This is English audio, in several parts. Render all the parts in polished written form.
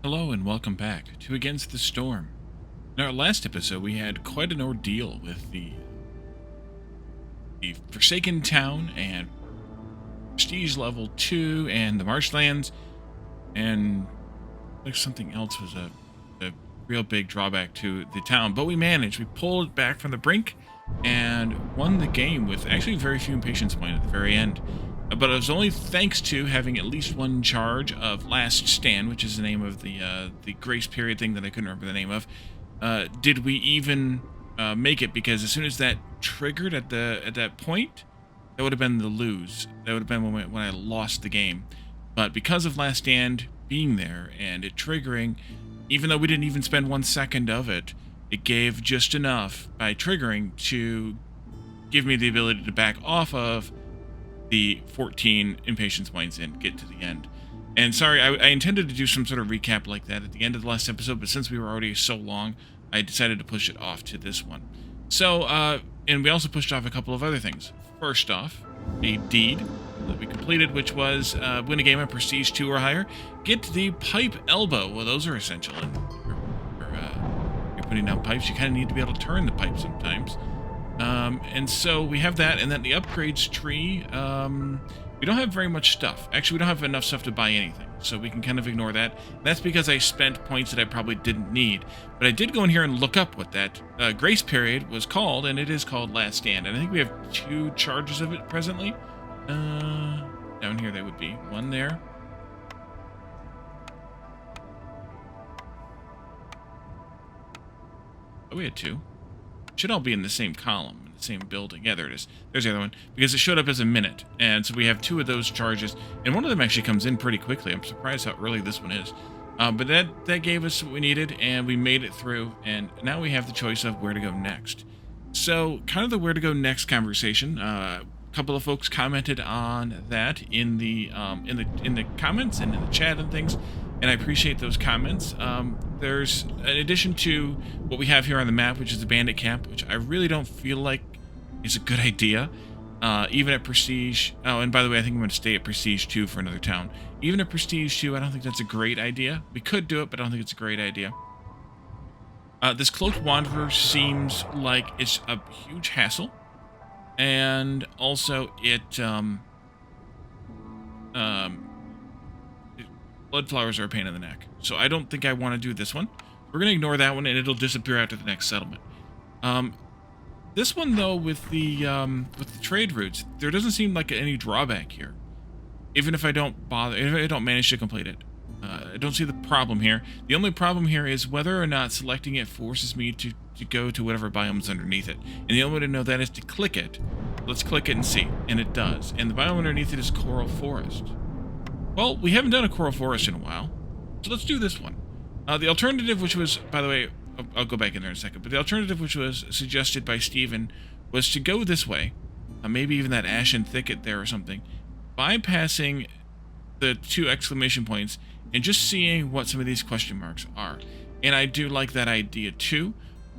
Hello and welcome back to Against the Storm. In our last episode, we had quite an ordeal with the Forsaken Town and Prestige Level 2 and the Marshlands, and like something else was a real big drawback to the town. But we managed. We pulled it back from the brink and won the game with actually very few impatience points at the very end. But it was only thanks to having at least one charge of Last Stand, which is the name of the grace period thing that I couldn't remember the name of. Did we even make it? Because as soon as that triggered at that point, that would have been the lose. That would have been when I lost the game. But because of Last Stand being there and it triggering, even though we didn't even spend 1 second of it, it gave just enough by triggering to give me the ability to back off of the 14 impatience points and get to the end. And sorry, I intended to do some sort of recap like that at the end of the last episode, but since we were already so long, I decided to push it off to this one. So, and we also pushed off a couple of other things. First off, a deed that we completed, which was win a game at Prestige 2 or higher, get the pipe elbow. Well, those are essential. And you're putting down pipes, you kind of need to be able to turn the pipe sometimes. And so we have that, and then the upgrades tree, we don't have very much stuff. Actually, we don't have enough stuff to buy anything, so we can kind of ignore that. And that's because I spent points that I probably didn't need. But I did go in here and look up what that grace period was called, and it is called Last Stand. And I think we have 2 charges of it presently. Down here they would be. One there. Oh, we had 2. Should all be in the same column, in the same building. Yeah, there it is. There's the other one. Because it showed up as a minute. And so we have 2 of those charges. And one of them actually comes in pretty quickly. I'm surprised how early this one is. But that gave us what we needed, and we made it through. And now we have the choice of where to go next. So, kind of the where to go next conversation. A couple of folks commented on that in the comments and in the chat and things. And I appreciate those comments. There's, in addition to what we have here on the map, which is the bandit camp, which I really don't feel like is a good idea, even at Prestige. Oh, and by the way, I think I'm going to stay at Prestige 2 for another town. Even at Prestige 2, I don't think that's a great idea. We could do it, but I don't think it's a great idea. This Cloaked Wanderer seems like it's a huge hassle. And also, blood flowers are a pain in the neck. So I don't think I want to do this one. We're going to ignore that one, and it'll disappear after the next settlement. This one, though, with the trade routes, there doesn't seem like any drawback here. Even if I don't bother, if I don't manage to complete it. I don't see the problem here. The only problem here is whether or not selecting it forces me to go to whatever biome's underneath it. And the only way to know that is to click it. Let's click it and see. And it does. And the biome underneath it is Coral Forest. Well, we haven't done a Coral Forest in a while, so let's do this one. The alternative, which was, by the way, I'll go back in there in a second, but the alternative, which was suggested by Steven, was to go this way, maybe even that ashen thicket there or something, bypassing the 2 exclamation points and just seeing what some of these question marks are. And I do like that idea too,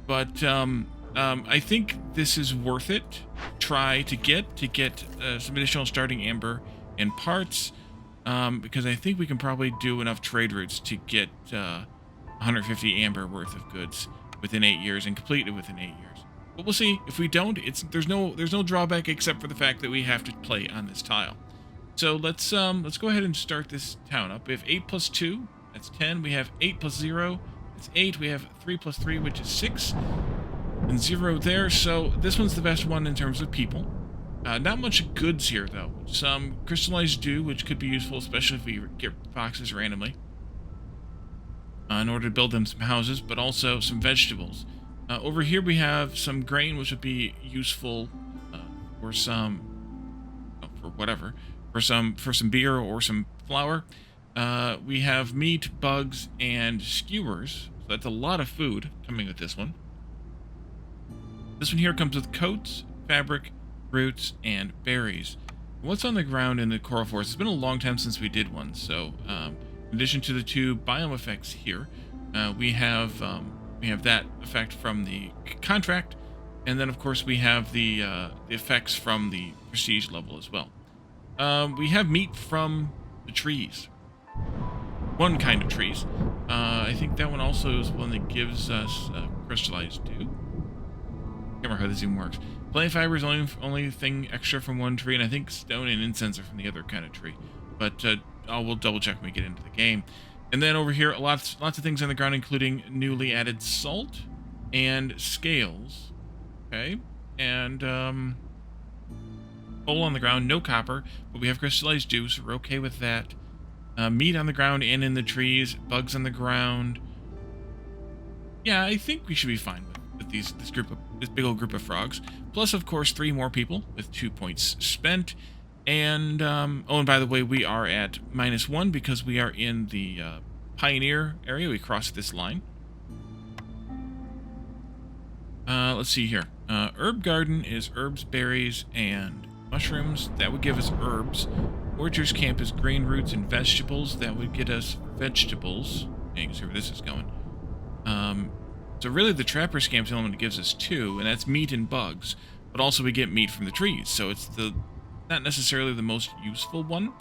but I think this is worth it. Try to get some additional starting amber and parts. Because I think we can probably do enough trade routes to get 150 amber worth of goods within 8 years and complete it within 8 years. But we'll see. If we don't, there's no drawback except for the fact that we have to play on this tile. So let's go ahead and start this town up. We have 8 plus 2, that's 10. We have 8 plus 0, that's 8. We have 3 plus 3, which is 6, and 0 there. So this one's the best one in terms of people. Not much goods here, though. Some crystallized dew, which could be useful, especially if we get foxes randomly, in order to build them some houses, but also some vegetables. Over here we have some grain, which would be useful for some, for some beer or some flour. We have meat, bugs, and skewers. So that's a lot of food coming with this one. This one here comes with coats, fabric, roots, and berries. What's on the ground in the Coral Forest? It's been a long time since we did one, so in addition to the 2 biome effects here, we have that effect from the contract, and then of course we have the effects from the prestige level as well. We have meat from the trees. one kind of trees. I think that one also is one that gives us crystallized dew. Can't remember how this even works. Plant fiber is only thing extra from one tree, and I think stone and incense are from the other kind of tree. But we'll double check when we get into the game. And then over here, lots of things on the ground, including newly added salt and scales. Okay, and coal on the ground, no copper, but we have crystallized dew, so we're okay with that. Meat on the ground and in the trees, bugs on the ground. Yeah, I think we should be fine with this big old group of frogs. Plus, of course, 3 more people with 2 points spent. And oh, and by the way, we are at -1 because we are in the Pioneer area. We crossed this line. Let's see here. Herb garden is herbs, berries, and mushrooms. That would give us herbs. Orchards camp is grain roots and vegetables. That would get us vegetables. Yeah, you can see where this is going. So really the trapper's camp's the only one that gives us 2, and that's meat and bugs. But also we get meat from the trees, so it's not necessarily the most useful one.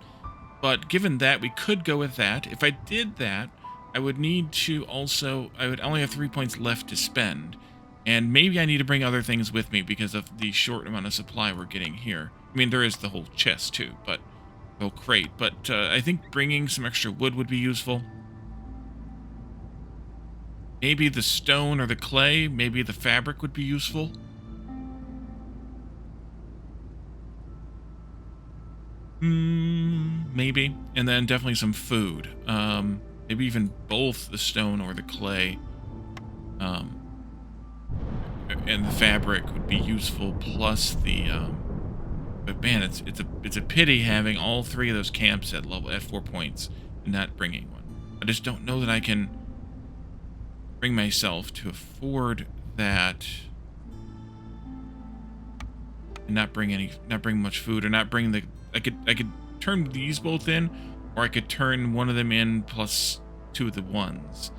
But given that, we could go with that. If I did that, I would need to also... I would only have 3 points left to spend. And maybe I need to bring other things with me because of the short amount of supply we're getting here. I mean, there is the whole chest too, but... whole crate. But I think bringing some extra wood would be useful. Maybe the stone or the clay, maybe the fabric would be useful. Maybe. And then definitely some food. Maybe even both the stone or the clay. And the fabric would be useful, plus the... but man, it's a pity having all 3 of those camps at 4 points and not bringing one. I just don't know that I can bring myself to afford that and not bring much food, or not bring the... I could turn these both in, or I could turn one of them in plus 2 of the ones.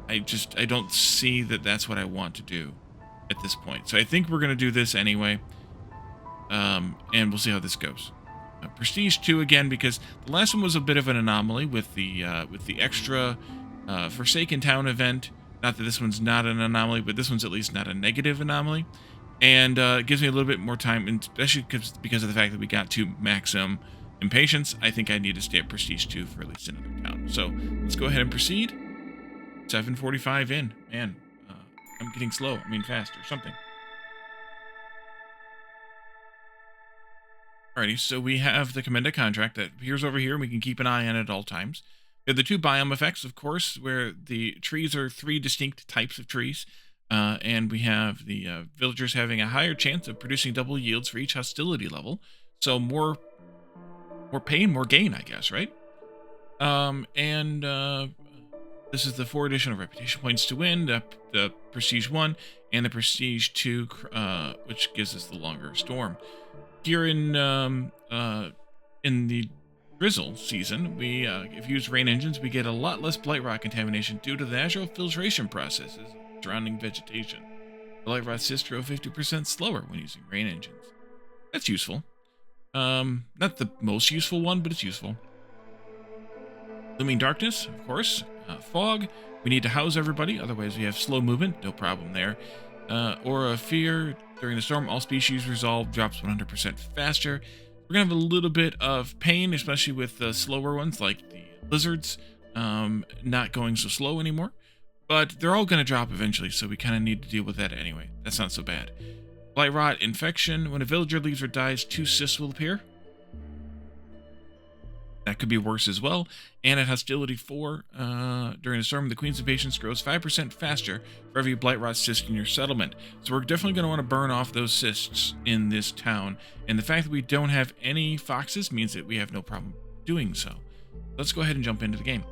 I don't see that that's what I want to do at this point. So I think we're going to do this anyway. And we'll see how this goes. Prestige 2 again, because the last one was a bit of an anomaly with the extra Forsaken Town event. Not that this one's not an anomaly, but this one's at least not a negative anomaly. And it gives me a little bit more time, and especially because of the fact that we got to maximum impatience. I think I need to stay at Prestige 2 for at least another town. So let's go ahead and proceed. 7:45 in. Man, I'm getting slow. I mean fast or something. Alrighty, so we have the Commenda contract that appears over here, and we can keep an eye on it at all times. We have the 2 biome effects, of course, where the trees are 3 distinct types of trees, and we have the villagers having a higher chance of producing double yields for each hostility level. So more pain, more gain, I guess, right? This is the 4 additional reputation points to win, the Prestige 1, and the Prestige 2, which gives us the longer storm. Here in the drizzle season, we if you use rain engines, we get a lot less blight rot contamination due to the natural filtration processes surrounding vegetation. Blight rot cysts grow 50% slower when using rain engines. That's useful. Not the most useful one, but it's useful. Looming darkness, of course. Fog. We need to house everybody, otherwise we have slow movement. No problem there. Aura of fear. During the storm, all species resolve drops 100% faster. We're going to have a little bit of pain, especially with the slower ones, like the lizards, not going so slow anymore. But they're all going to drop eventually, so we kind of need to deal with that anyway. That's not so bad. Blight rot infection. When a villager leaves or dies, 2 cysts will appear. That could be worse as well. And at hostility 4, during the storm, the Queen's Impatience grows 5% faster for every blight rot cyst in your settlement. So we're definitely going to want to burn off those cysts in this town. And the fact that we don't have any foxes means that we have no problem doing so. Let's go ahead and jump into the game.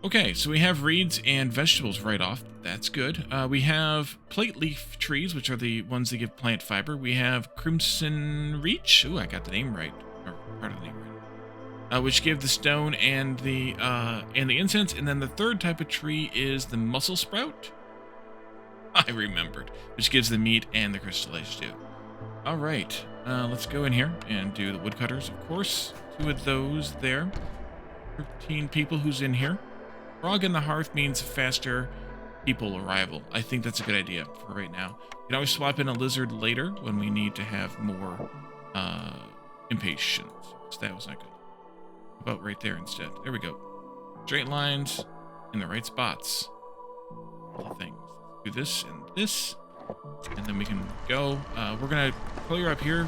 Okay, so we have reeds and vegetables right off. That's good. We have plate leaf trees, which are the ones that give plant fiber. We have crimson reach. Ooh, I got the name right, or part of the name right. Which give the stone and the incense. And then the 3rd type of tree is the mussel sprout. I remembered, which gives the meat and the crystallized dew. All right, let's go in here and do the woodcutters, of course. 2 of those there. 13 people who's in here. Frog in the hearth means faster people arrival. I think that's a good idea for right now. You can always swap in a lizard later when we need to have more impatience. So that was not good. About right there instead. There we go. Straight lines in the right spots. All the things. Do this and this, and then we can go. We're gonna clear up here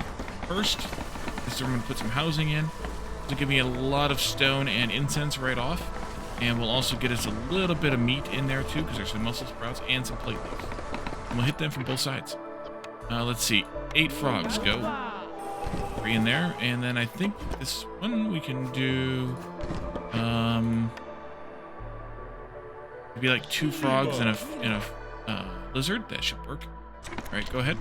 first. So I'm gonna put some housing in. This will give me a lot of stone and incense right off. And we'll also get us a little bit of meat in there too, because there's some mussel sprouts and some plate leaves. And we'll hit them from both sides. Let's see. 8 frogs go. 3 in there. And then I think this one we can do maybe like 2 frogs and a lizard. That should work. Alright, go ahead.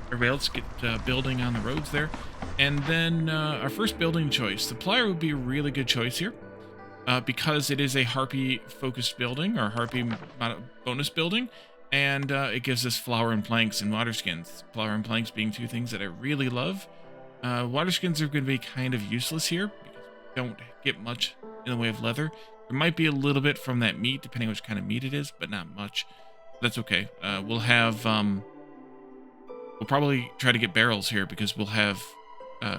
Everybody else get building on the roads there. And then our first building choice. The plier would be a really good choice here. Because it is a harpy-focused building, or harpy bonus building, and it gives us flour and planks and water skins. Flour and planks being 2 things that I really love. Water skins are going to be kind of useless here, because we don't get much in the way of leather. There might be a little bit from that meat, depending on which kind of meat it is, but not much. That's okay. We'll have... we'll probably try to get barrels here, because we'll have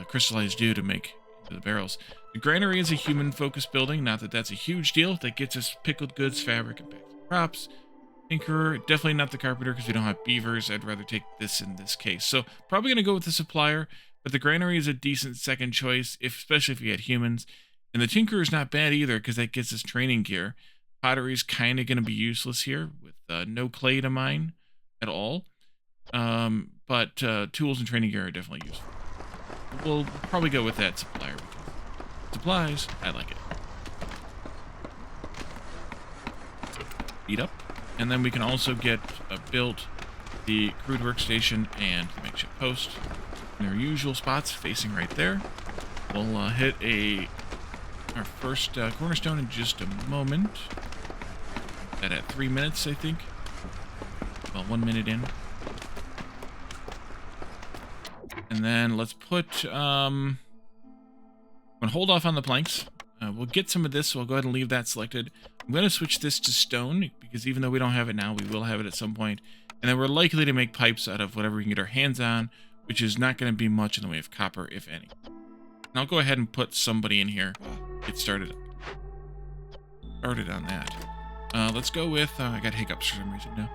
crystallized dew to make the barrels. The granary is a human-focused building. Not that that's a huge deal. That gets us pickled goods, fabric, and bags of crops. Tinkerer, definitely not the carpenter because we don't have beavers. I'd rather take this in this case. So probably going to go with the supplier, but the granary is a decent second choice, especially if you had humans. And the tinkerer is not bad either because that gets us training gear. Pottery is kind of going to be useless here with no clay to mine at all. But tools and training gear are definitely useful. We'll probably go with that supplier. Supplies, I like it. Speed up. And then we can also get built the crude workstation and the makeshift post in their usual spots, facing right there. We'll hit our first cornerstone in just a moment. That at 3 minutes, I think. Well, 1 minute in. And then let's put... I'm going to hold off on the planks. We'll get some of this, so I'll go ahead and leave that selected. I'm going to switch this to stone, because even though we don't have it now, we will have it at some point. And then we're likely to make pipes out of whatever we can get our hands on, which is not going to be much in the way of copper, if any. And I'll go ahead and put somebody in here. Get started on that. Let's go with... I got hiccups for some reason now.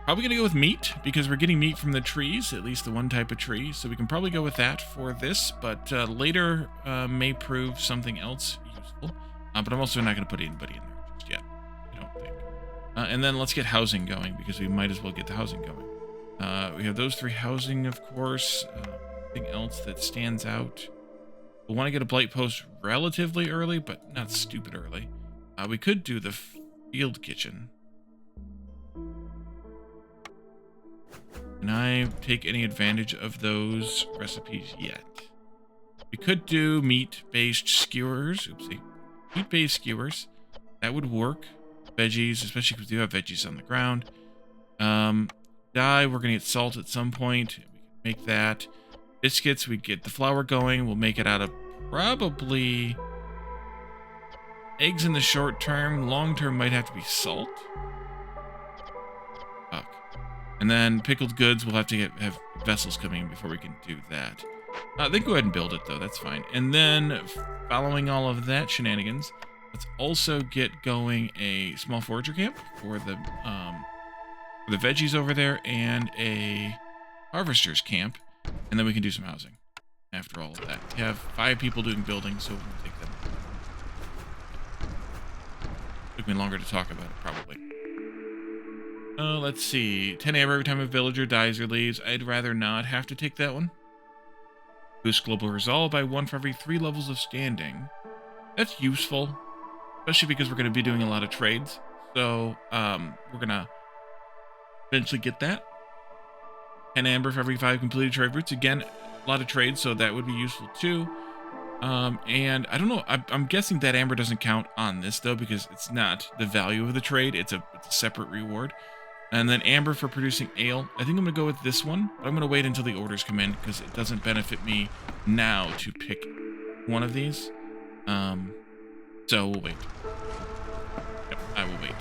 Probably going to go with meat, because we're getting meat from the trees, at least the one type of tree, so we can probably go with that for this, but later may prove something else useful. But I'm also not going to put anybody in there just yet, I don't think. And then let's get housing going, because we might as well get the housing going. We have those 3 housing, of course. Anything else that stands out? We'll want to get a blight post relatively early, but not stupid early. We could do the field kitchen. Can I take any advantage of those recipes yet? We could do meat-based skewers. Oopsie. Meat-based skewers. That would work. Veggies, especially because we do have veggies on the ground. Dye, we're going to get salt at some point. We can make that. Biscuits, we get the flour going. We'll make it out of probably eggs in the short term. Long term might have to be salt. Fuck. And then pickled goods, we'll have to have vessels coming in before we can do that. Then go ahead and build it, though. That's fine. And then, following all of that shenanigans, let's also get going a small forager camp for the veggies over there and a harvester's camp. And then we can do some housing after all of that. We have 5 people doing building, so we'll take them. Took me longer to talk about it, probably. Let's see. 10 amber every time a villager dies or leaves. I'd rather not have to take that one. Boost global resolve by 1 for every 3 levels of standing. That's useful, especially because we're going to be doing a lot of trades. So, we're going to eventually get that. 10 amber for every 5 completed trade routes. Again, a lot of trades, so that would be useful too. And I don't know, I'm guessing that amber doesn't count on this though, because it's not the value of the trade. It's a separate reward. And then amber for producing ale. I think I'm going to go with this one, but I'm going to wait until the orders come in because it doesn't benefit me now to pick one of these. So So we'll wait. Yep, I will wait.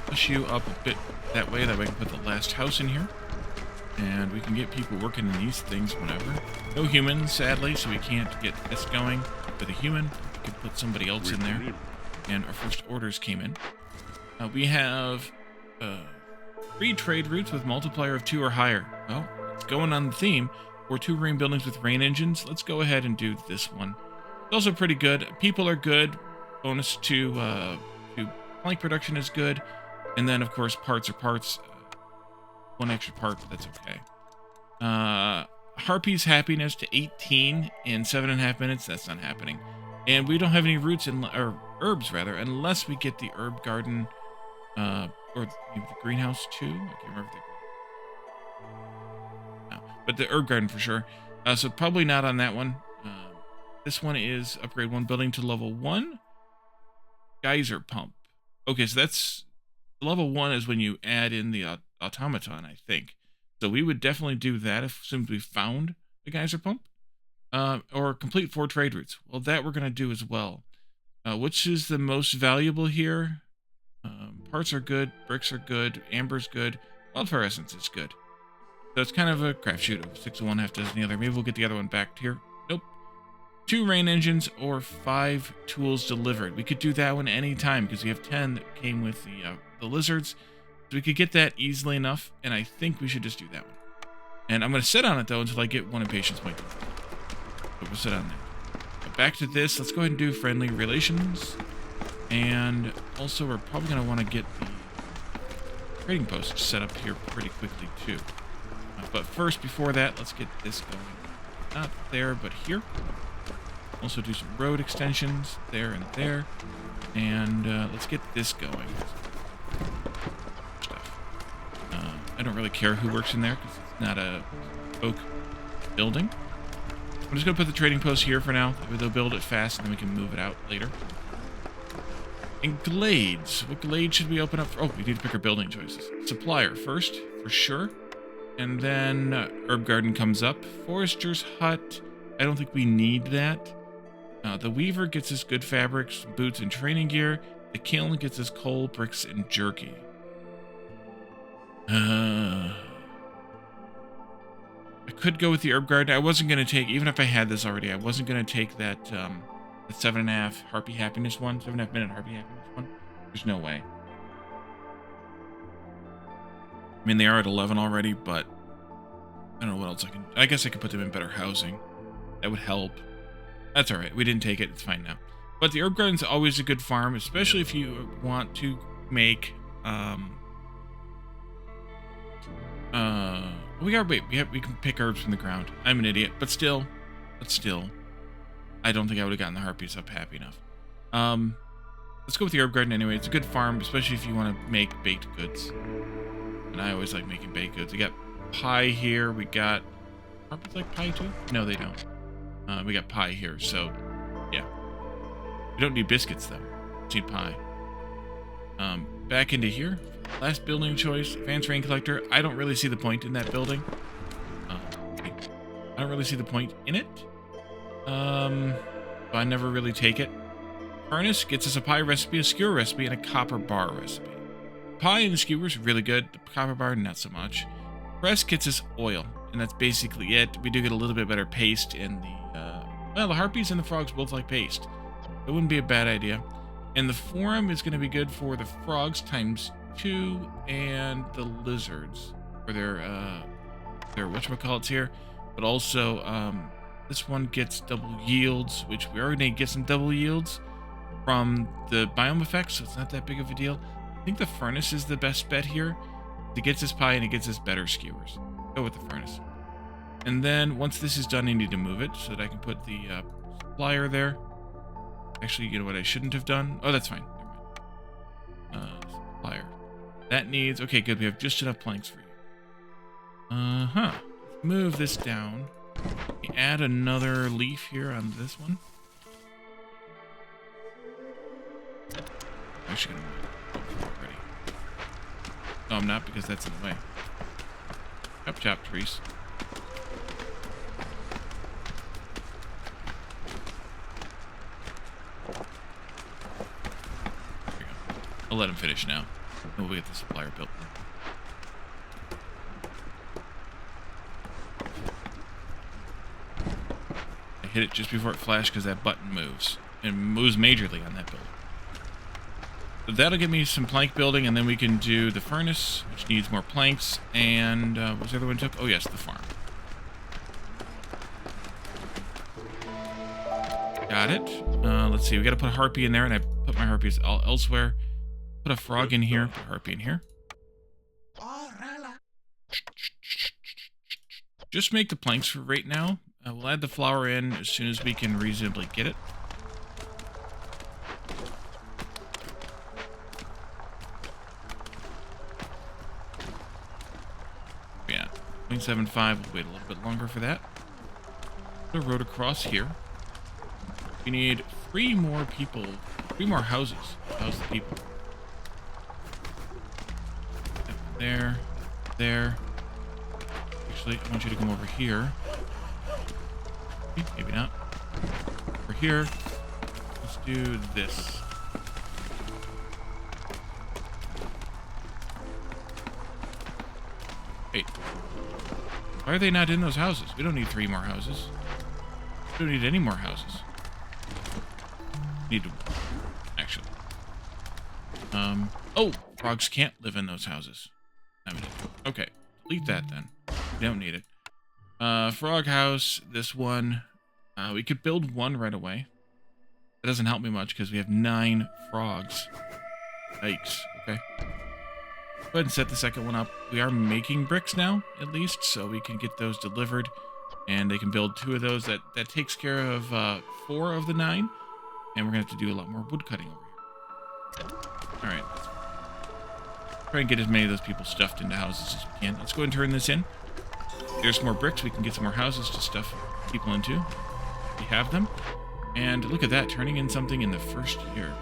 Push you up a bit that way we can put the last house in here. And we can get people working in these things whenever. No humans, sadly, so we can't get this going with a human. We can put somebody else in there. And our first orders came in. We have 3 trade routes with multiplier of 2 or higher. Well, it's going on the theme. Or 2 marine buildings with rain engines. Let's go ahead and do this one. It's also pretty good. People are good. Bonus to plank production is good. And then, of course, parts are parts. 1 extra part, but that's okay. Harpy's happiness to 18 in 7.5 minutes. That's not happening. And we don't have any roots or herbs rather, unless we get the herb garden or maybe the greenhouse too. I can't remember no, but the herb garden for sure. So probably not on that one. This one is upgrade 1 building to level 1. Geyser pump. Okay, so that's level 1 is when you add in the automaton, I think. So we would definitely do that as soon as we found the geyser pump. Or complete 4 trade routes. Well, that we're going to do as well. Which is the most valuable here? Parts are good, bricks are good, amber's good, wildfire essence is good. So it's kind of a crapshoot of 6 of one, half dozen the other. Maybe we'll get the other one back here. Nope. 2 rain engines or 5 tools delivered. We could do that one anytime because we have 10 that came with the lizards. So we could get that easily enough, and I think we should just do that one. And I'm going to sit on it, though, until I get 1 impatience point. But we'll sit on that. But back to this. Let's go ahead and do friendly relations. And also, we're probably going to want to get the trading post set up here pretty quickly, too. But first, before that, let's get this going. Not there, but here. Also do some road extensions there and there. And let's get this going. I don't really care who works in there because it's not a oak building. I'm just going to put the trading post here for now. They'll build it fast and then we can move it out later. And glades. What glade should we open up for? Oh, we need to pick our building choices. Supplier first, for sure. And then herb garden comes up. Forester's hut. I don't think we need that. The weaver gets us good fabrics, boots, and training gear. The kiln gets us coal, bricks, and jerky. I could go with the herb garden. I wasn't going to take, even if I had this already, I wasn't going to take that the 7.5 harpy happiness one, 7.5 minute harpy happiness one. There's no way. I mean, they are at 11 already, but I don't know what else I can. I guess I could put them in better housing. That would help. That's all right. We didn't take it. It's fine now. But the herb garden's always a good farm, especially if you want to make we can pick herbs from the ground. I'm an idiot, but still, I don't think I would have gotten the harpies up happy enough. Let's go with the herb garden anyway. It's a good farm, especially if you want to make baked goods. And I always like making baked goods. We got pie here. We got harpies like pie too? No, they don't. We got pie here, so yeah. We don't need biscuits though. We need pie. Back into here. Last building choice, advanced rain collector. I don't really see the point in that building. I don't really see the point in it. So I never really take it. Furnace gets us a pie recipe, a skewer recipe, and a copper bar recipe. Pie and the skewers really good. The copper bar, not so much. Press gets us oil, and that's basically it. We do get a little bit better paste in the well, the harpies and the frogs both like paste. It wouldn't be a bad idea. And the forum is going to be good for the frogs ×2 and the lizards for their whatchamacallits here. But also, this one gets double yields, which we already get some double yields from the biome effects, so it's not that big of a deal. I think the furnace is the best bet here. It gets us pie and it gets us better skewers. Go with the furnace. And then once this is done, I need to move it so that I can put the supplier there. Actually, you know what I shouldn't have done? Oh, that's fine. Never mind. Supplier. That needs... Okay, good. We have just enough planks for you. Uh-huh. Move this down. We add another leaf here on this one. I'm actually going to move it already. No, I'm not, because that's in the way. Chop, chop, trees. I'll let him finish now. And we'll get the supplier built. I hit it just before it flashed because that button moves. It moves majorly on that build. So that'll give me some plank building, and then we can do the furnace, which needs more planks, and what was the other one took? Oh yes, the farm. Got it. Let's see, we gotta put a harpy in there, and I put my harpies all elsewhere. Put a frog in here, put a harpy in here. Just make the planks for right now. We'll add the flour in as soon as we can reasonably get it. Yeah, 0.75, we'll wait a little bit longer for that. Put a road across here. We need 3 more people, 3 more houses to house the people. There, there. Actually, I want you to come over here. Maybe not. Over here. Let's do this. Hey. Why are they not in those houses? We don't need 3 more houses. We don't need any more houses. Need to... Actually. Oh! Frogs can't live in those houses. Okay. Delete that then. We don't need it. Frog house, this one. We could build 1 right away. That doesn't help me much because we have 9 frogs. Yikes. Okay. Go ahead and set the second one up. We are making bricks now, at least, so we can get those delivered. And they can build 2 of those. That takes care of 4 of the 9. And we're going to have to do a lot more wood cutting over here. Alright. Try and get as many of those people stuffed into houses as we can. Let's go ahead and turn this in. There's some more bricks. We can get some more houses to stuff people into. We have them. And look at that, turning in something in the first year.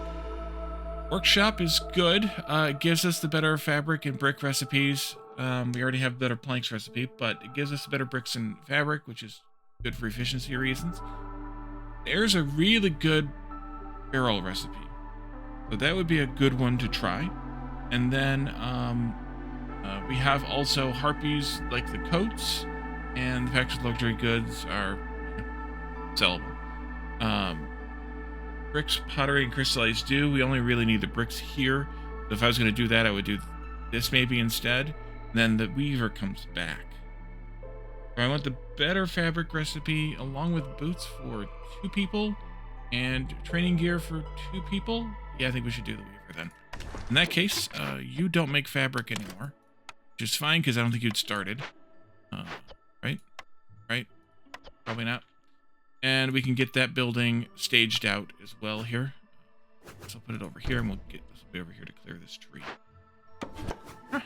Workshop is good. It gives us the better fabric and brick recipes. We already have better planks recipe, but it gives us better bricks and fabric, which is good for efficiency reasons. There's a really good barrel recipe. So that would be a good one to try. And then we have also harpies like the coats, and the packaged luxury goods are sellable. Bricks, pottery, and crystallized dew. We only really need the bricks here. So if I was going to do that, I would do this maybe instead. And then the weaver comes back. So I want the better fabric recipe along with boots for 2 people and training gear for 2 people. Yeah, I think we should do the weaver then. In that case, you don't make fabric anymore, which is fine because I don't think you'd started. Right? Right? Probably not. And we can get that building staged out as well here. So I'll put it over here, and we'll get this will be over here to clear this tree. Huh.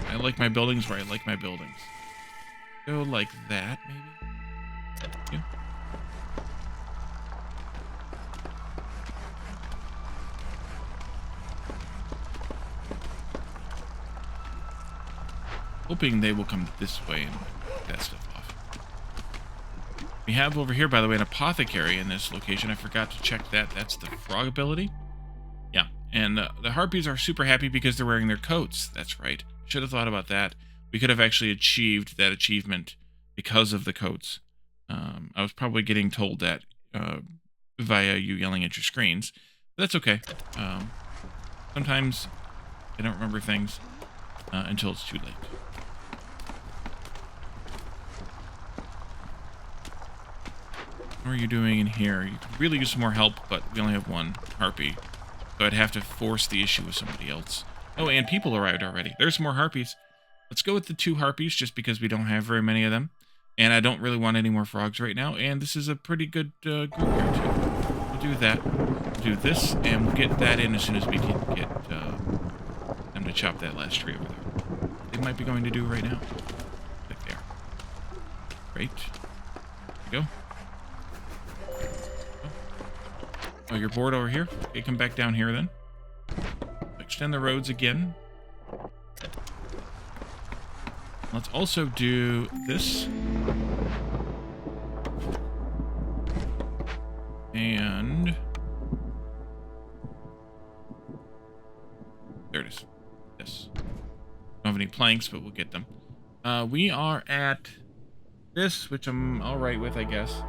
I like my buildings where I like my buildings. Go like that, maybe. Yeah. Hoping they will come this way and get that stuff off. We have over here, by the way, an apothecary in this location. I forgot to check that. That's the frog ability. Yeah, and the harpies are super happy because they're wearing their coats. That's right. Should have thought about that. We could have actually achieved that achievement because of the coats. I was probably getting told that via you yelling at your screens. But that's okay. Sometimes I don't remember things until it's too late. What are you doing in here? You could really use some more help, but we only have 1 harpy. So I'd have to force the issue with somebody else. Oh, and people arrived already. There's more harpies. Let's go with the 2 harpies, just because we don't have very many of them. And I don't really want any more frogs right now. And this is a pretty good group here, too. We'll do that. We'll do this, and we'll get that in as soon as we can get them to chop that last tree over there. They might be going to do right now. Right there. Great. There we go. Oh, you're bored over here? Okay, come back down here then. Extend the roads again. Let's also do this. And There it is. This. Don't have any planks, but we'll get them. We are at this, which I'm all right with, I guess.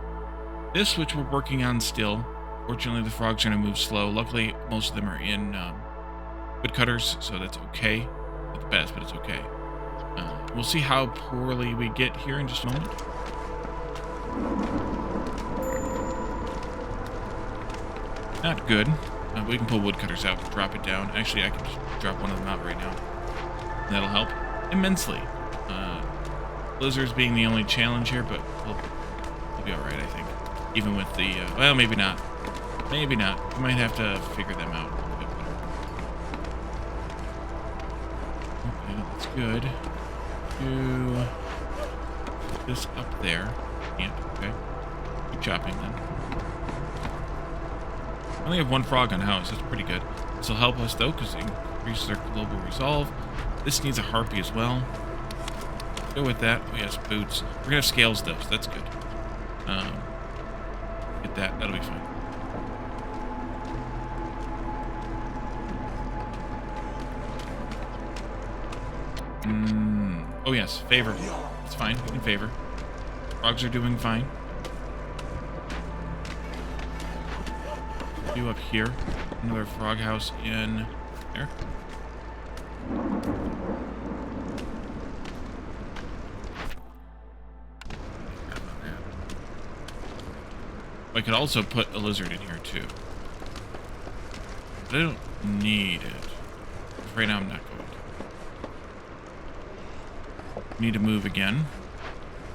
This, which we're working on still. Fortunately, the frogs are going to move slow. Luckily, most of them are in wood cutters, so that's okay. Not the best, but it's okay. We'll see how poorly we get here in just a moment. Not good. We can pull woodcutters out to drop it down. Actually, I can just drop one of them out right now. That'll help immensely. Blizzards being the only challenge here, but we'll be alright, I think. Even with the... well, maybe not. Maybe not. We might have to figure them out a little bit better. Okay, that's good. Do this up there. Can't. Okay. Keep chopping then. I only have one frog on house. That's pretty good. This will help us though, because it increases our global resolve. This needs a harpy as well. Go with that. Oh yes, boots. We're gonna have scales though, so that's good. Get that. That'll be fine. Oh yes, favor. It's fine. We can favor. Frogs are doing fine. You up here. Another frog house in there. I could also put a lizard in here too. But I don't need it. Right now I'm not going to. We need to move again.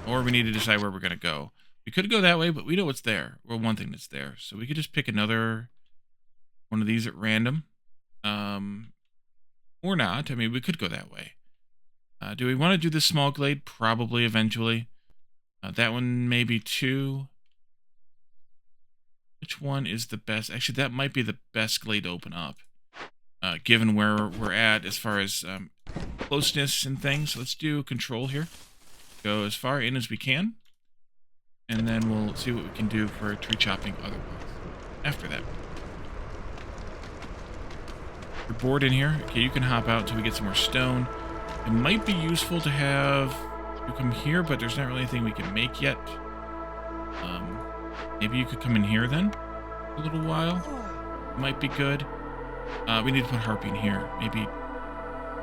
Or we need to decide where we're going to go. We could go that way, but we know what's there. Well, one thing that's there. So we could just pick another one of these at random. Or not. I mean, we could go that way. Do we want to do this small glade? Probably eventually. That one maybe too. Which one is the best? Actually, that might be the best glade to open up. Given where we're at as far as closeness and things. So let's do control here. Go as far in as we can. And then we'll see what we can do for tree chopping otherwise. After that. You're bored in here? Okay, you can hop out until we get some more stone. It might be useful to have you come here, but there's not really anything we can make yet. Maybe you could come in here then for a little while. Might be good. We need to put harpy in here. Maybe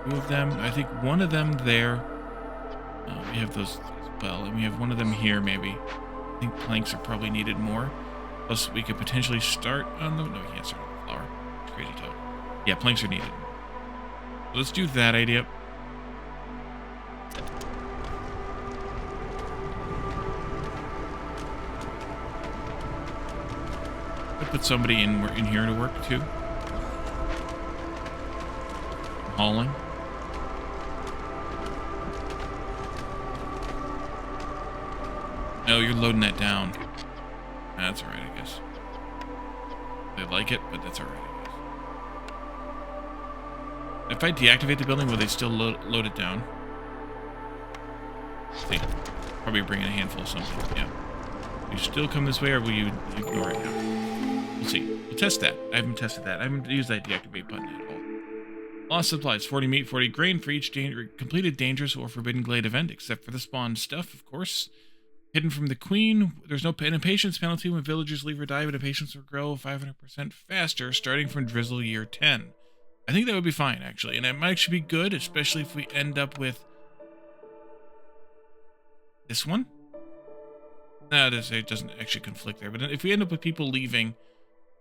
two of them. I think one of them there. We have those as well. And we have one of them here maybe. I think planks are probably needed more. Plus we could potentially start on the... No, we can't start on the flower. It's crazy toad. Yeah, planks are needed. So let's do that idea. Put somebody in here to work too. Hauling. No, you're loading that down. That's alright, I guess. They like it, but that's alright, I guess. If I deactivate the building, will they still load it down? Let's see. Probably bring in a handful of something. Yeah. Will you still come this way, or will you ignore it now? We'll see. We'll test that. I haven't tested that. I haven't used that deactivate button at all. Lost supplies. 40 meat, 40 grain for each completed dangerous or forbidden glade event, except for the spawn stuff, of course. Hidden from the queen. There's no impatience penalty when villagers leave or die, but impatience will grow 500% faster, starting from drizzle year 10. I think that would be fine, actually. And it might actually be good, especially if we end up with this one. No, it doesn't actually conflict there. But if we end up with people leaving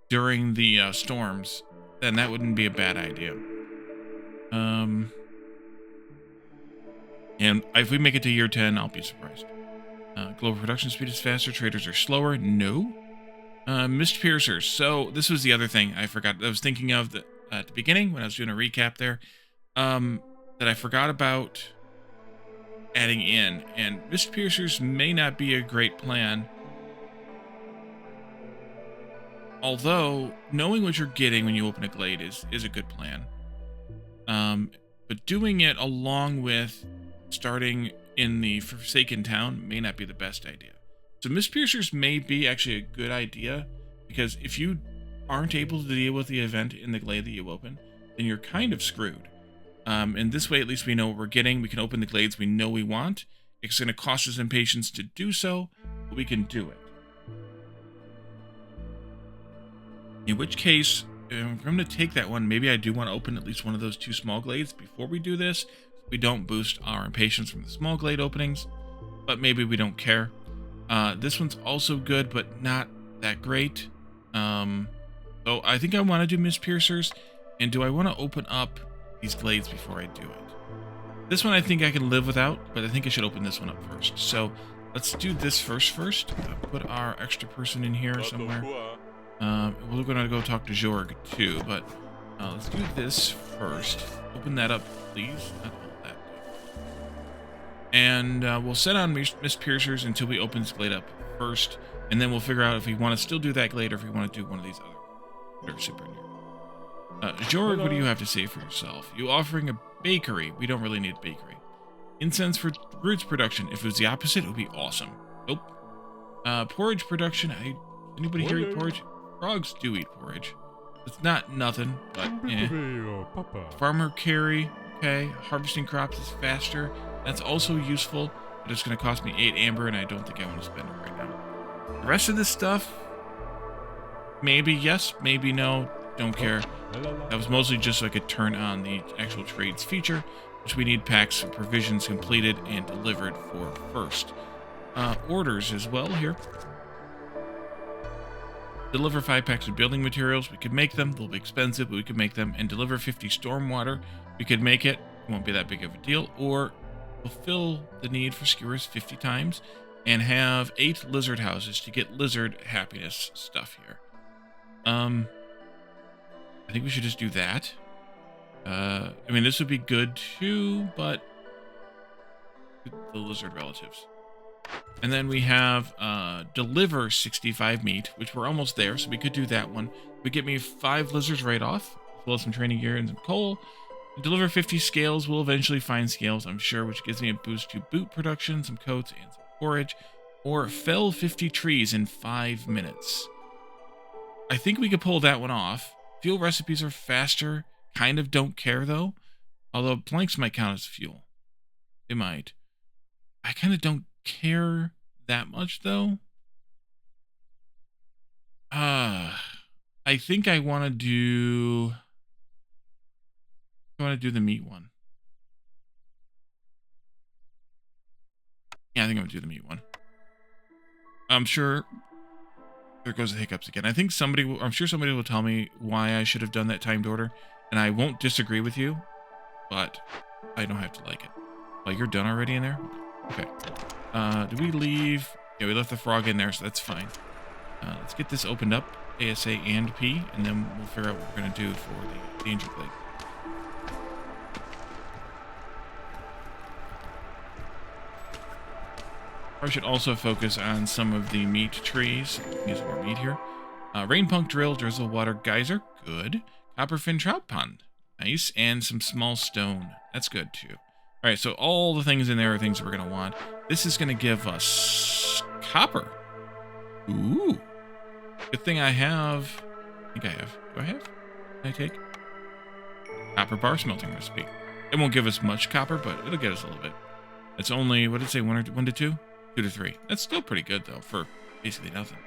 during the storms, then that wouldn't be a bad idea. And if we make it to year 10, I'll be surprised. Global production speed is faster. Traders are slower. No. Mist piercers. So this was the other thing I forgot. I was thinking of at the beginning when I was doing a recap there. That I forgot about adding in. And mist piercers may not be a great plan. Although knowing what you're getting when you open a glade is a good plan. But doing it along with starting in the Forsaken Town may not be the best idea. So mist piercers may be actually a good idea, because if you aren't able to deal with the event in the glade that you open, then you're kind of screwed. And this way, at least we know what we're getting. We can open the glades we know we want. It's going to cost us impatience to do so, but we can do it. In which case, if I'm going to take that one, maybe I do want to open at least one of those 2 small glades before we do this. So we don't boost our impatience from the small glade openings, but maybe we don't care. This one's also good, but not that great. So I think I want to do Mist Piercers, and do I want to open up these glades before I do it? This one I think I can live without, but I think I should open this one up first. So let's do this first. Put our extra person in here somewhere. We're going to go talk to Jorg too, but let's do this first. Open that up, please. Not all that. And we'll set on Mist Piercers until we open this glade up first, and then we'll figure out if we want to still do that glade or if we want to do one of these other that are super near. Jorg, what do you have to say for yourself? You offering a bakery. We don't really need a bakery. Incense for roots production. If it was the opposite, it would be awesome. Nope. Porridge production. Anybody here eat porridge? Frogs do eat porridge. It's not nothing, but Farmer carry. Okay. Harvesting crops is faster. That's also useful, but it's going to cost me 8 amber, and I don't think I want to spend it right now. The rest of this stuff, maybe yes, maybe no. Don't care. That was mostly just so I could turn on the actual trades feature, which we need packs of provisions completed and delivered for first. Orders as well here. Deliver 5 packs of building materials. We could make them. They'll be expensive, but we could make them. And deliver 50 stormwater. We could make it. It won't be that big of a deal. Or fulfill the need for skewers 50 times and have 8 lizard houses to get lizard happiness stuff here. I think we should just do that. I mean, this would be good too, but the lizard relatives. And then we have deliver 65 meat, which we're almost there, so we could do that one. We get me 5 lizards right off, as well as some training gear and some coal. Deliver 50 scales. We'll eventually find scales, I'm sure, which gives me a boost to boot production, some coats, and some forage. Or fell 50 trees in 5 minutes. I think we could pull that one off. Fuel recipes are faster. Kind of don't care, though. Although planks might count as fuel. They might. I kind of don't care that much, though. I think I want to do... I want to do the meat one. Yeah, I think I'm going to do the meat one. I'm sure... There goes the hiccups again. I think I'm sure somebody will tell me why I should have done that timed order, and I won't disagree with you, but I don't have to like it. Oh, you're done already in there? Okay. Did we leave? Yeah, we left the frog in there, so that's fine. Let's get this opened up, ASA and P, and then we'll figure out what we're going to do for the danger blade. I should also focus on some of the meat trees. Use more meat here. Rainpunk drill, drizzle water geyser. Good. Copperfin trout pond. Nice. And some small stone. That's good too. All right, so all the things in there are things we're going to want. This is going to give us copper. Ooh. Good thing I have... I think I have. Do I have? Can I take? Copper bar smelting recipe. It won't give us much copper, but it'll get us a little bit. It's only, what did it say, 1 to 2? 2 to 3. That's still pretty good, though, for basically nothing.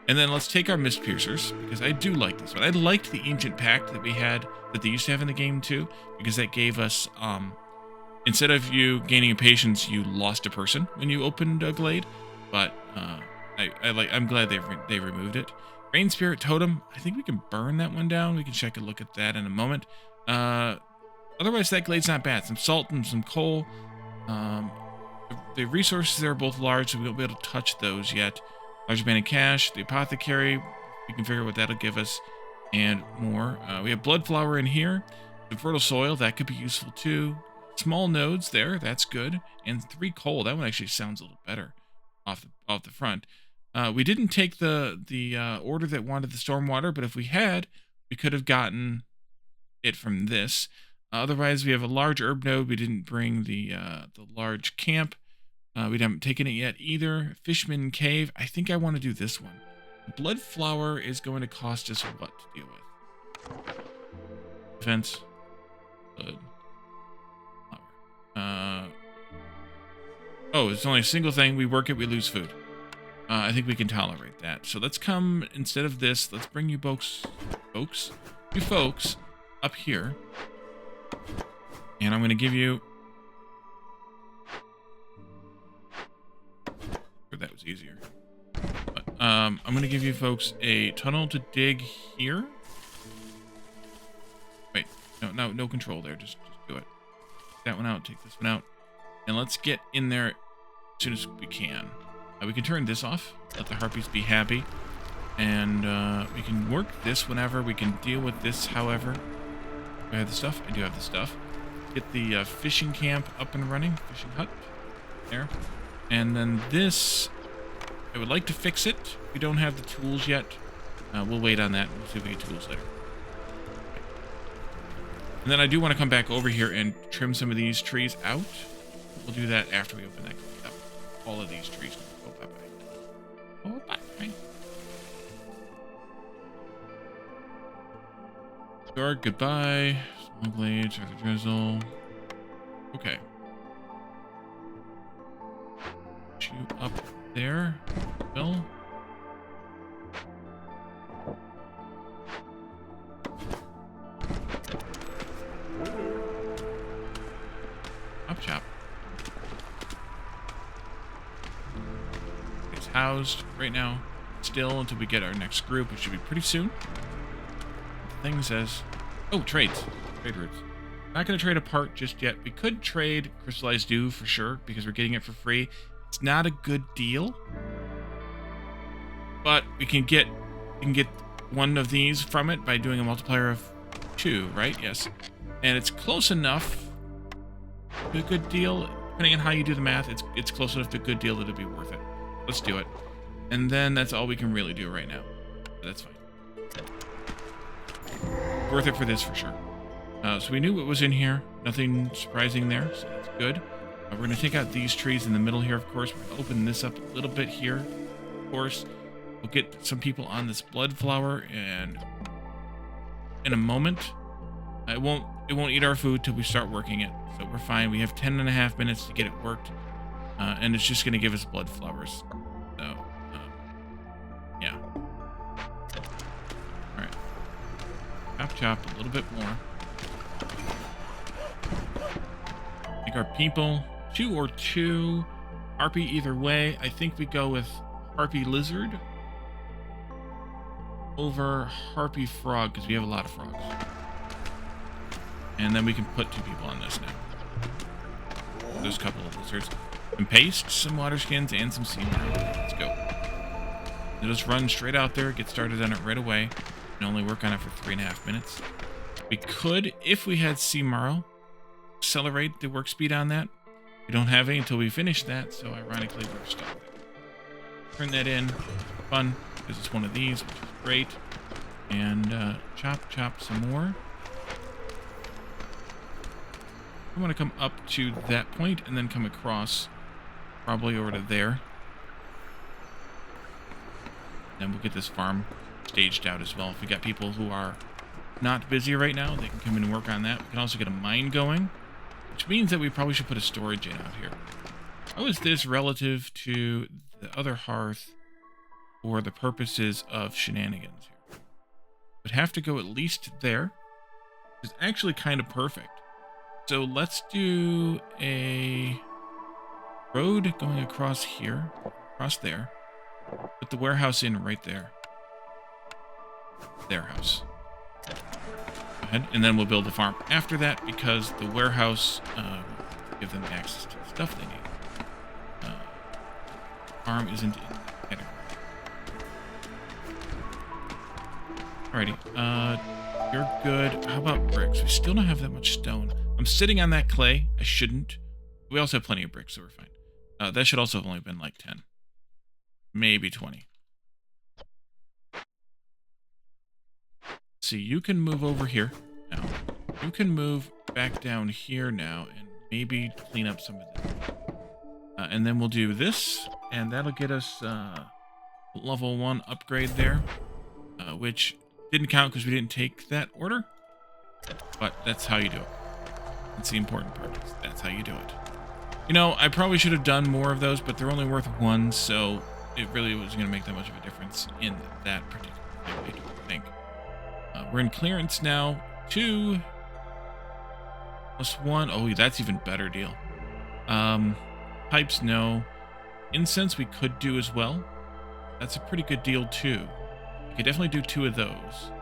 And then let's take our Mist Piercers, because I do like this one. I liked the Ancient Pact that we had, that they used to have in the game, too, because that gave us, instead of you gaining impatience, you lost a person when you opened a glade. But I'm glad they removed it. Rain Spirit Totem, I think we can burn that one down. We can check a look at that in a moment. Otherwise, that glade's not bad. Some salt and some coal. The resources there are both large, so we won't be able to touch those yet. Large amount of cash, the apothecary, we can figure out what that'll give us, and more. We have blood flower in here. The fertile soil, that could be useful too. Small nodes there, that's good. And 3 coal, that one actually sounds a little better off the front. We didn't take the order that wanted the stormwater, but if we had, we could have gotten it from this. Otherwise, we have a large herb node. We didn't bring the large camp. We haven't taken it yet either. Fishman Cave. I think I want to do this one. Blood flower is going to cost us what to deal with? Defense. Wood. Oh, it's only a single thing. We work it, we lose food. I think we can tolerate that. So let's come, instead of this, let's bring you folks up here. And I'm going to give you... That was easier. But, I'm going to give you folks a tunnel to dig here. Wait, no control there. Just do it. Take that one out, take this one out. And let's get in there as soon as we can. We can turn this off, let the harpies be happy. And we can work this whenever. We can deal with this, however. Do I have the stuff? I do have the stuff. Get the fishing camp up and running. Fishing hut. There. And then this, I would like to fix it. We don't have the tools yet. We'll wait on that. We'll see if we get tools later. And then I do want to come back over here and trim some of these trees out. We'll do that after we open that up. All of these trees. Oh, bye-bye. Oh, bye-bye. Dark, goodbye. Small Glade, Arthur Drizzle. Okay. Put you up there, Bill. Chop. It's housed right now, still until we get our next group, which should be pretty soon. The thing says, oh, trades. Trade routes. Not going to trade a part just yet. We could trade crystallized dew for sure, because we're getting it for free. It's not a good deal, but we can get one of these from it by doing a multiplier of 2, right? Yes. And it's close enough to a good deal. Depending on how you do the math, it's close enough to a good deal that it'd be worth it. Let's do it. And then that's all we can really do right now. But that's fine. Worth it for this for sure. So we knew what was in here. Nothing surprising there, so that's good. We're going to take out these trees in the middle here, of course. We're going to open this up a little bit here, of course. We'll get some people on this blood flower, and in a moment, it won't eat our food till we start working it. So we're fine. We have 10.5 minutes to get it worked, and it's just going to give us blood flowers. So, yeah. All right. Chop a little bit more. Take our people. 2 or 2. Harpy either way. I think we go with Harpy Lizard over Harpy Frog, because we have a lot of frogs. And then we can put 2 people on this now. There's a couple of lizards. And paste some water skins and some sea marrow. Let's go. We'll just run straight out there, get started on it right away, and only work on it for 3.5 minutes. We could, if we had sea marrow, accelerate the work speed on that. We don't have any until we finish that, so ironically we're stuck. Turn that in. Fun, because it's one of these, which is great. And chop some more. I want to come up to that point and then come across, probably over to there. Then we'll get this farm staged out as well. If we got people who are not busy right now, they can come in and work on that. We can also get a mine going, which means that we probably should put a storage in out here. How is this relative to the other hearth for the purposes of shenanigans here? Would have to go at least there. It's actually kind of perfect. So let's do a road going across here, across there. Put the warehouse in right there. Their house. Go ahead, and then we'll build the farm after that, because the warehouse will give them access to the stuff they need. Farm isn't in the category. Alrighty. You're good. How about bricks? We still don't have that much stone. I'm sitting on that clay. I shouldn't. We also have plenty of bricks, so we're fine. That should also have only been like 10. Maybe 20. See, you can move over here now. You can move back down here now and maybe clean up some of this. And then we'll do this, and that'll get us level 1 upgrade there, which didn't count because we didn't take that order, but that's how you do it. That's the important part. That's how you do it. You know, I probably should have done more of those, but they're only worth 1, so it really wasn't going to make that much of a difference in that particular thing, I don't think. We're in clearance now. 2 plus 1. Oh, that's even better deal. Pipes, no. Incense we could do as well. That's a pretty good deal, too. We could definitely do 2 of those.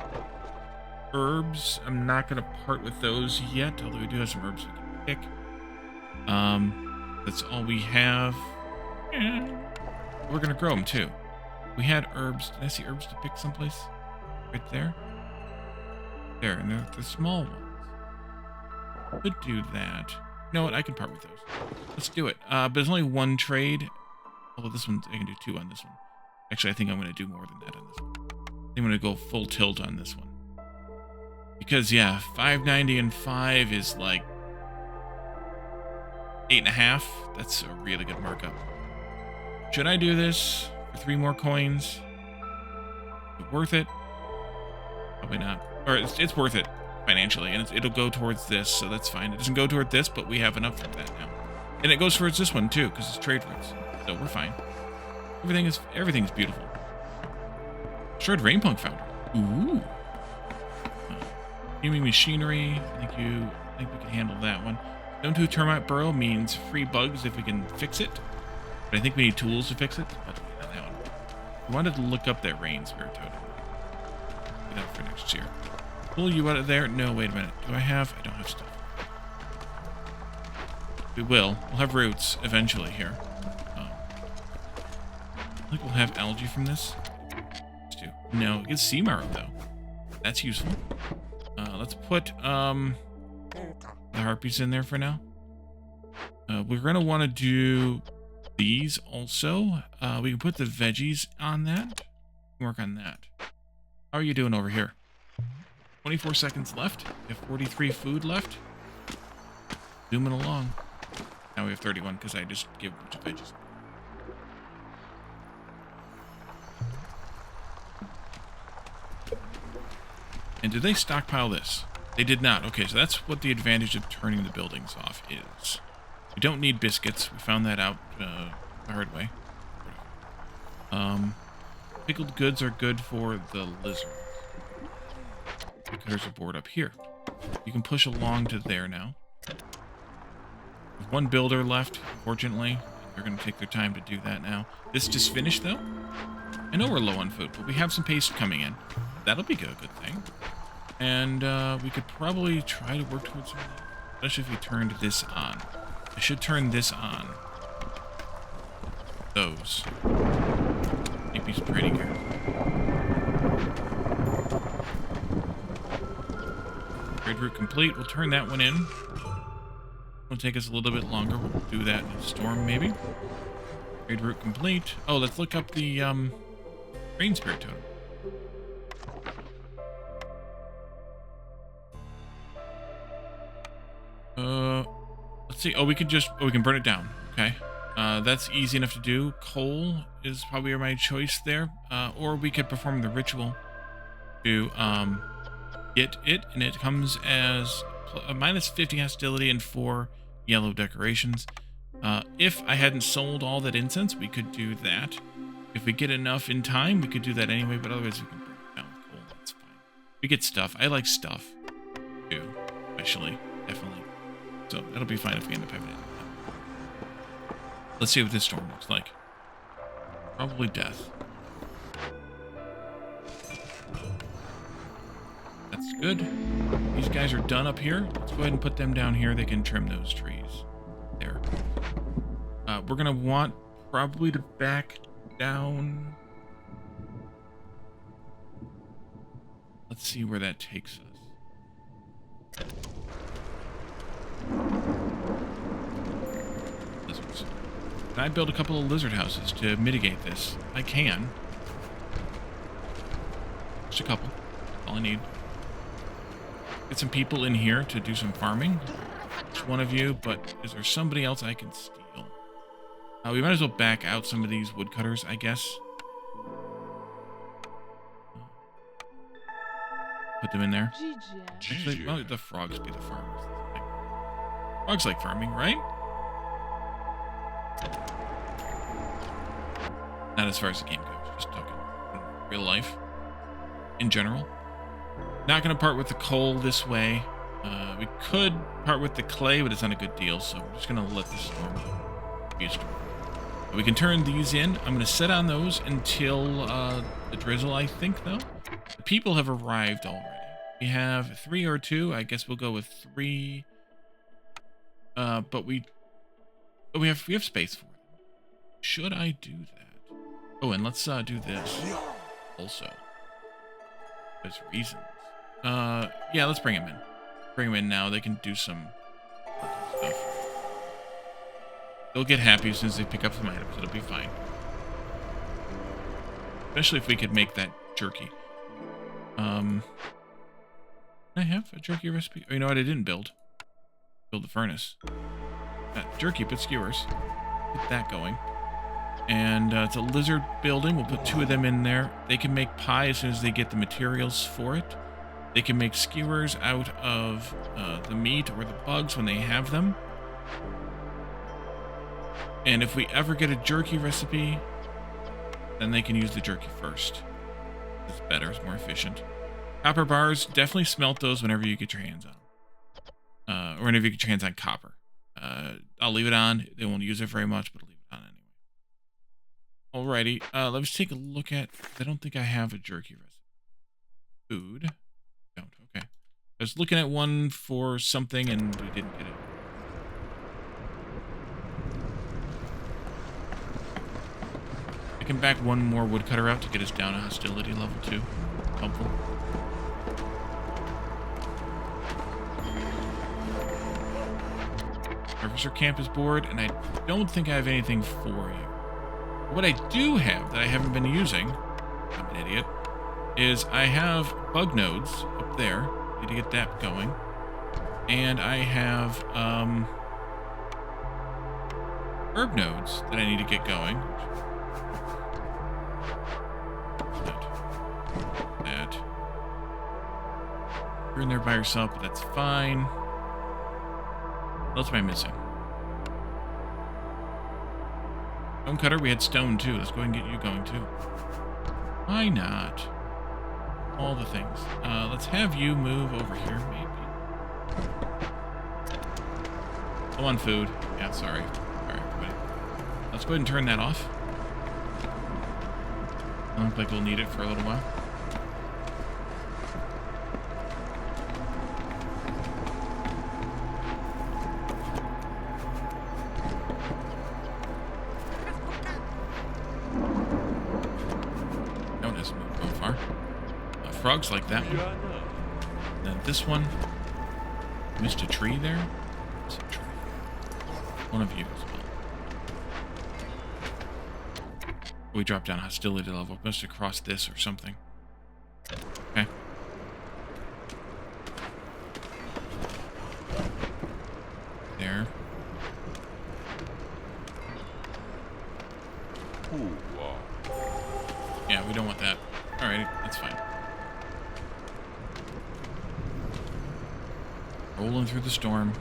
Herbs, I'm not going to part with those yet, although we do have some herbs we can pick. That's all we have. Yeah. We're going to grow them, too. We had herbs. Did I see herbs to pick someplace? Right there? There, and they're the small ones. Could do that. You know what? I can part with those. Let's do it. But there's only 1 trade. Although this one, I can do 2 on this one. Actually, I think I'm going to do more than that on this one. I'm going to go full tilt on this one. Because, yeah, 590 and 5 is like 8.5. That's a really good markup. Should I do this for 3 more coins? Is it worth it? Probably not. Or it's worth it financially, and it'll go towards this, so that's fine. It doesn't go toward this, but we have enough for that now. And it goes towards this one, too, because it's trade routes. So we're fine. Everything's beautiful. Shred Rainpunk Founder. Ooh. Fuming Machinery. I think we can handle that one. Stone Tooth Termite Burrow means free bugs if we can fix it. But I think we need tools to fix it. But not that one. We wanted to look up that Rain Spirit Totem. Do that for next year. Pull you out of there. No, wait a minute. Do I have? I don't have stuff. We will. We'll have roots eventually here. I think we'll have algae from this. Let's do. No, it gets sea marrow though. That's useful. Let's put the harpies in there for now. We're gonna want to do these also. We can put the veggies on that. Work on that. How are you doing over here? 24 seconds left. We have 43 food left. Zooming along. Now we have 31 because I just gave a bunch of veggies. And did they stockpile this? They did not. Okay, so that's what the advantage of turning the buildings off is. We don't need biscuits. We found that out the hard way. Pickled goods are good for the lizards. There's a board up here. You can push along to there now. There's 1 builder left, unfortunately. They're going to take their time to do that now. This just finished, though. I know we're low on food, but we have some paste coming in. That'll be a good thing. And we could probably try to work towards something, especially if we turned this on. I should turn this on. Those. Make me pretty here. Trade route complete. We'll turn that one in. It'll take us a little bit longer. We'll do that in a storm, maybe. Trade route complete. Oh, let's look up the Rain Spirit Totem. Let's see. Oh, we can burn it down. Okay. That's easy enough to do. Coal is probably my choice there. Or we could perform the ritual to get it, and it comes as a -50 hostility and 4 yellow decorations. If I hadn't sold all that incense, we could do that. If we get enough in time, we could do that anyway, but otherwise we can burn it down with coal. That's fine. We get stuff. I like stuff, too. Especially. Definitely. So that'll be fine if we end up having it. Let's see what this storm looks like. Probably death. That's good. These guys are done up here. Let's go ahead and put them down here. They can trim those trees. There. We're going to want probably to back down. Let's see where that takes us. Lizards. Can I build a couple of lizard houses to mitigate this? I can. Just a couple. All I need. Get some people in here to do some farming. Just one of you, but is there somebody else I can steal? We might as well back out some of these woodcutters, I guess. Put them in there. Actually, well, the frogs be the farmers. Frogs like farming, right? Not as far as the game goes, just talking real life in general. Not going to part with the coal this way. We could part with the clay, but it's not a good deal, so we're just going to let this storm be a storm. We can turn these in. I'm going to sit on those until the drizzle, I think, though. The people have arrived already. We have 3 or 2. I guess we'll go with 3. But we have space for them. Should I do that? Oh, and let's do this also. There's reasons. Yeah, let's bring them in. Bring them in now. They can do some stuff. They'll get happy as soon as they pick up some items. It'll be fine. Especially if we could make that jerky. Can I have a jerky recipe? Oh, you know what? I didn't build the furnace. Jerky, put skewers. Get that going. And it's a lizard building. We'll put 2 of them in there. They can make pie as soon as they get the materials for it. They can make skewers out of the meat or the bugs when they have them. And if we ever get a jerky recipe, then they can use the jerky first. It's better, it's more efficient. Copper bars, definitely smelt those whenever you get your hands on. Or whenever you get your hands on copper. I'll leave it on. They won't use it very much, but I'll leave it on anyway. Alrighty, let's take a look at... I don't think I have a jerky recipe. Food. Don't, okay. I was looking at one for something and we didn't get it. I can back one more woodcutter out to get us down to hostility level 2. Helpful. Officer camp is bored, and I don't think I have anything for you. What I do have that I haven't been using, I'm an idiot, is I have bug nodes up there. Need to get that going. And I have herb nodes that I need to get going. That. You're in there by yourself, but that's fine. What else am I missing? Stone cutter, we had stone too. Let's go ahead and get you going too. Why not? All the things. Let's have you move over here, maybe. Low on food. Yeah, sorry. Alright, everybody. Let's go ahead and turn that off. I look like we'll need it for a little while. Frogs like that one. Then this one. Missed a tree there. Missed a tree. One of you as well. We dropped down hostility level. Must have crossed this or something. Okay. There. Yeah, we don't want that. Alrighty, that's fine. Rolling through the storm.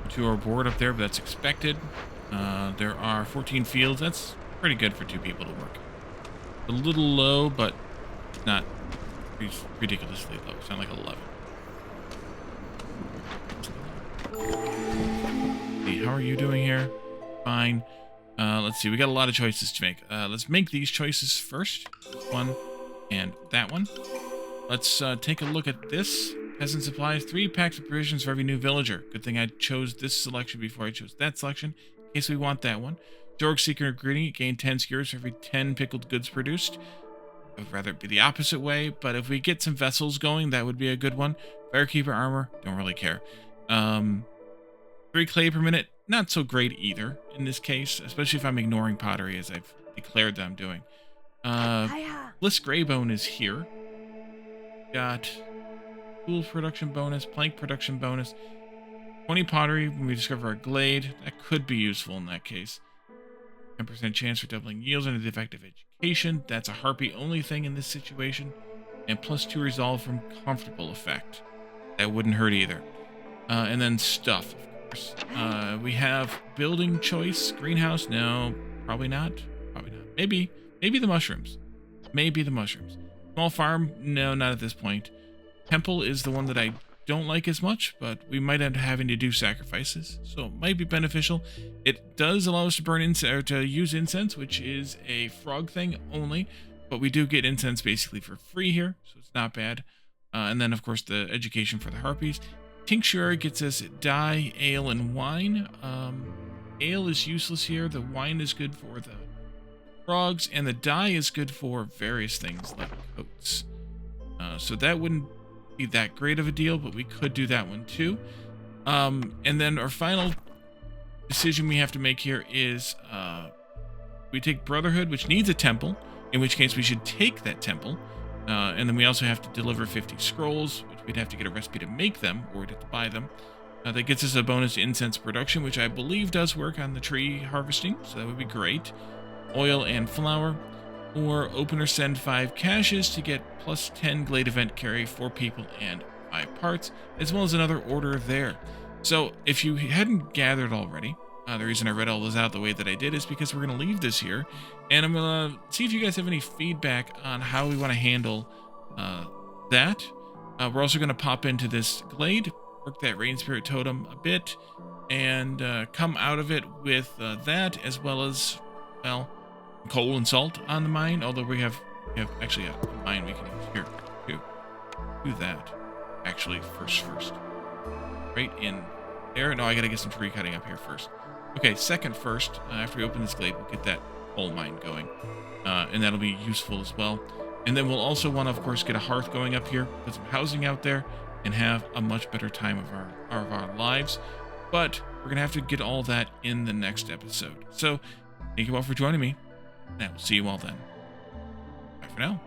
2 are bored up there, but that's expected. There are 14 fields. That's pretty good for 2 people to work. A little low, but not ridiculously low. It's not like 11. Hey, how are you doing here? Fine. Let's see. We got a lot of choices to make. Let's make these choices first. One and that one. Let's take a look at this. Peasant supplies 3 packs of provisions for every new villager. Good thing I chose this selection before I chose that selection, in case we want that one. Dork Seeker ingredient, gain 10 skewers for every 10 pickled goods produced. I would rather it be the opposite way, but if we get some vessels going, that would be a good one. Firekeeper armor, don't really care. 3 clay per minute, not so great either in this case, especially if I'm ignoring pottery as I've declared that I'm doing. Bliss Greybone is here. Got tool production bonus, plank production bonus, 20 pottery when we discover a glade. That could be useful in that case. 10% chance for doubling yields and a defective education. That's a harpy only thing in this situation. And +2 resolve from comfortable effect. That wouldn't hurt either. And then stuff, of course. We have building choice, greenhouse. No, probably not. Probably not. Maybe the mushrooms. Maybe the mushrooms. Small farm. No, not at this point. Temple is the one that I don't like as much, but we might end up having to do sacrifices, so it might be beneficial. It does allow us to burn incense, or to use incense, which is a frog thing only, but we do get incense basically for free here, so it's not bad. And then, of course, the education for the harpies. Tincture gets us dye, ale, and wine. Ale is useless here. The wine is good for the frogs, and the dye is good for various things like coats. So that wouldn't be that great of a deal, but we could do that one too. And then our final decision we have to make here is we take Brotherhood, which needs a temple, in which case we should take that temple. And then we also have to deliver 50 scrolls, which we'd have to get a recipe to make them, or we'd have to buy them. That gets us a bonus to incense production, which I believe does work on the tree harvesting, so that would be great. Oil and flour. Or open or send 5 caches to get plus 10 Glade event carry, 4 people and 5 parts, as well as another order there. So if you hadn't gathered already, the reason I read all those out the way that I did is because we're going to leave this here, and I'm going to see if you guys have any feedback on how we want to handle that. We're also going to pop into this Glade, work that Rain Spirit Totem a bit, and come out of it with that, as well as, well, coal and salt on the mine, although we have actually a mine we can use here to do that. Actually, first. Right in there. No, I gotta get some tree cutting up here first. Okay, second first, after we open this Glade, we'll get that coal mine going. And that'll be useful as well. And then we'll also want to, of course, get a hearth going up here, put some housing out there, and have a much better time of our lives. But we're gonna have to get all that in the next episode. So, thank you all for joining me. And I will see you all then. Bye for now.